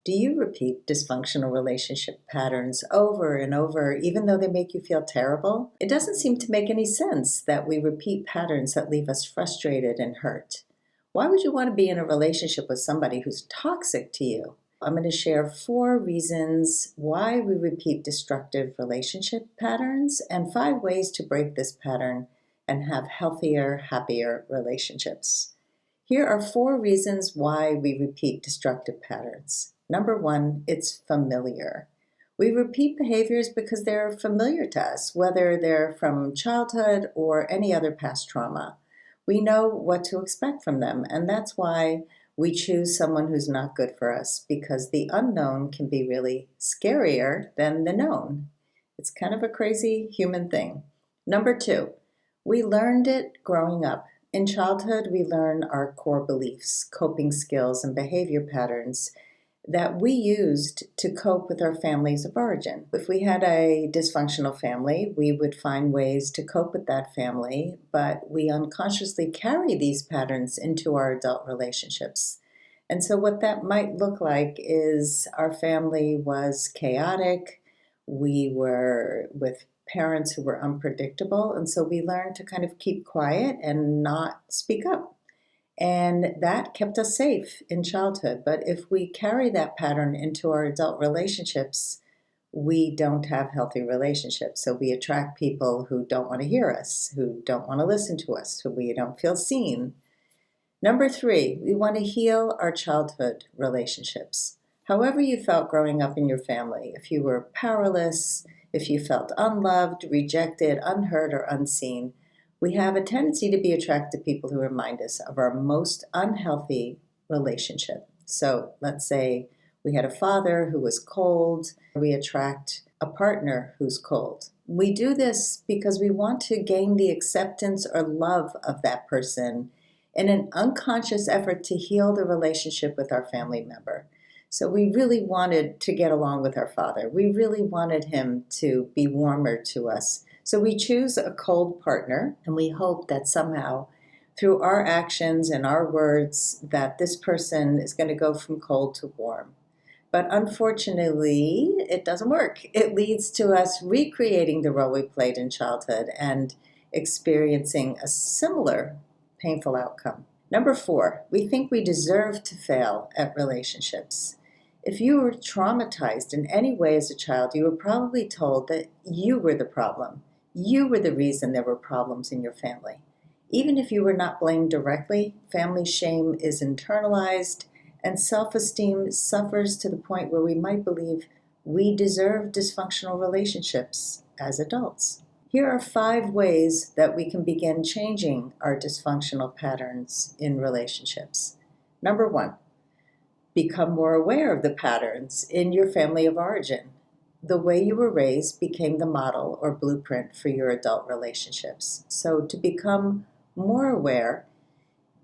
Do you repeat dysfunctional relationship patterns over and over, even though they make you feel terrible? It doesn't seem to make any sense that we repeat patterns that leave us frustrated and hurt. Why would you want to be in a relationship with somebody who's toxic to you? I'm going to share 4 reasons why we repeat destructive relationship patterns and 5 ways to break this pattern and have healthier, happier relationships. Here are 4 reasons why we repeat destructive patterns. Number 1, it's familiar. We repeat behaviors because they're familiar to us, whether they're from childhood or any other past trauma. We know what to expect from them, and that's why we choose someone who's not good for us, because the unknown can be really scarier than the known. It's kind of a crazy human thing. Number 2, we learned it growing up. In childhood, we learn our core beliefs, coping skills, and behavior patterns that we used to cope with our families of origin. If we had a dysfunctional family, we would find ways to cope with that family, but we unconsciously carry these patterns into our adult relationships. And so what that might look like is our family was chaotic, we were with parents who were unpredictable, and so we learned to kind of keep quiet and not speak up. And that kept us safe in childhood. But if we carry that pattern into our adult relationships, we don't have healthy relationships. So we attract people who don't want to hear us, who don't want to listen to us, who we don't feel seen. Number 3, we want to heal our childhood relationships. However you felt growing up in your family, if you were powerless, if you felt unloved, rejected, unheard, or unseen, we have a tendency to be attracted to people who remind us of our most unhealthy relationship. So let's say we had a father who was cold, we attract a partner who's cold. We do this because we want to gain the acceptance or love of that person in an unconscious effort to heal the relationship with our family member. So we really wanted to get along with our father. We really wanted him to be warmer to us. So we choose a cold partner, and we hope that somehow, through our actions and our words, that this person is going to go from cold to warm. But unfortunately, it doesn't work. It leads to us recreating the role we played in childhood and experiencing a similar painful outcome. Number 4, we think we deserve to fail at relationships. If you were traumatized in any way as a child, you were probably told that you were the problem. You were the reason there were problems in your family. Even if you were not blamed directly, family shame is internalized and self-esteem suffers to the point where we might believe we deserve dysfunctional relationships as adults. Here are 5 ways that we can begin changing our dysfunctional patterns in relationships. Number 1, become more aware of the patterns in your family of origin. The way you were raised became the model or blueprint for your adult relationships. So to become more aware,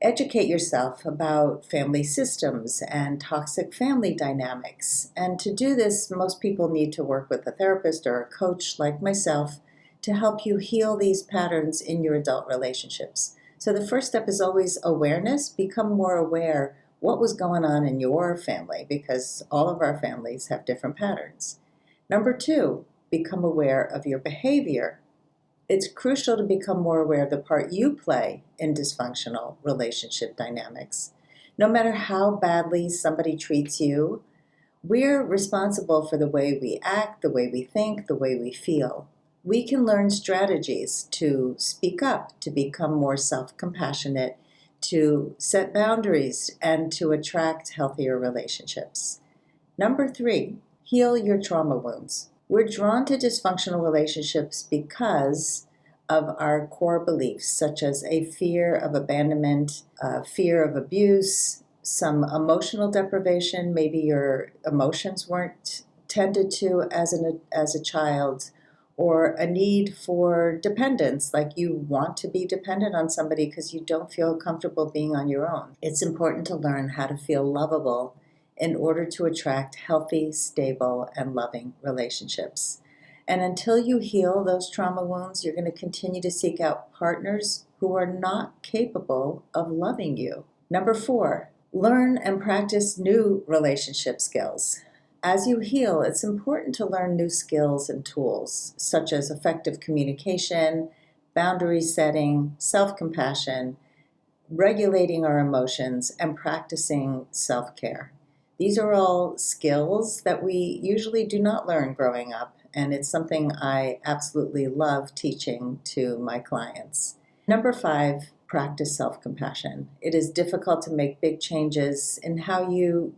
educate yourself about family systems and toxic family dynamics. And to do this, most people need to work with a therapist or a coach like myself to help you heal these patterns in your adult relationships. So the first step is always awareness. Become more aware what was going on in your family, because all of our families have different patterns. Number 2, become aware of your behavior. It's crucial to become more aware of the part you play in dysfunctional relationship dynamics. No matter how badly somebody treats you, we're responsible for the way we act, the way we think, the way we feel. We can learn strategies to speak up, to become more self-compassionate, to set boundaries, and to attract healthier relationships. Number 3, heal your trauma wounds. We're drawn to dysfunctional relationships because of our core beliefs, such as a fear of abandonment, fear of abuse, some emotional deprivation. Maybe your emotions weren't tended to as a child, or a need for dependence, like you want to be dependent on somebody because you don't feel comfortable being on your own. It's important to learn how to feel lovable in order to attract healthy, stable, and loving relationships. And until you heal those trauma wounds, you're going to continue to seek out partners who are not capable of loving you. Number 4, Learn and practice new relationship skills. As you heal, it's important to learn new skills and tools, such as effective communication, boundary setting, self compassion, regulating our emotions, and practicing self care. These are all skills that we usually do not learn growing up, and it's something I absolutely love teaching to my clients. Number 5, practice self compassion. It is difficult to make big changes in how you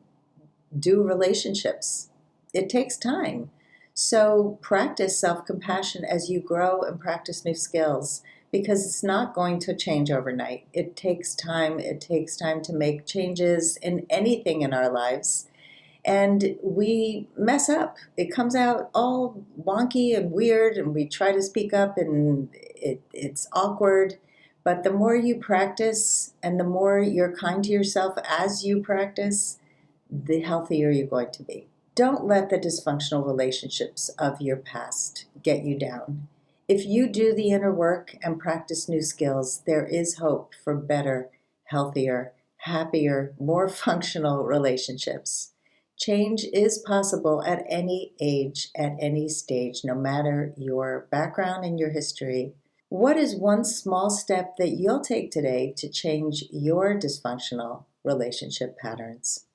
do relationships. It takes time. So practice self compassion as you grow and practice new skills because it's not going to change overnight. It takes time. It takes time to make changes in anything in our lives. And we mess up. It comes out all wonky and weird, and we try to speak up, and it's awkward. But the more you practice and the more you're kind to yourself as you practice, the healthier you're going to be. Don't let the dysfunctional relationships of your past get you down. If you do the inner work and practice new skills, there is hope for better, healthier, happier, more functional relationships. Change is possible at any age, at any stage, no matter your background and your history. What is one small step that you'll take today to change your dysfunctional relationship patterns?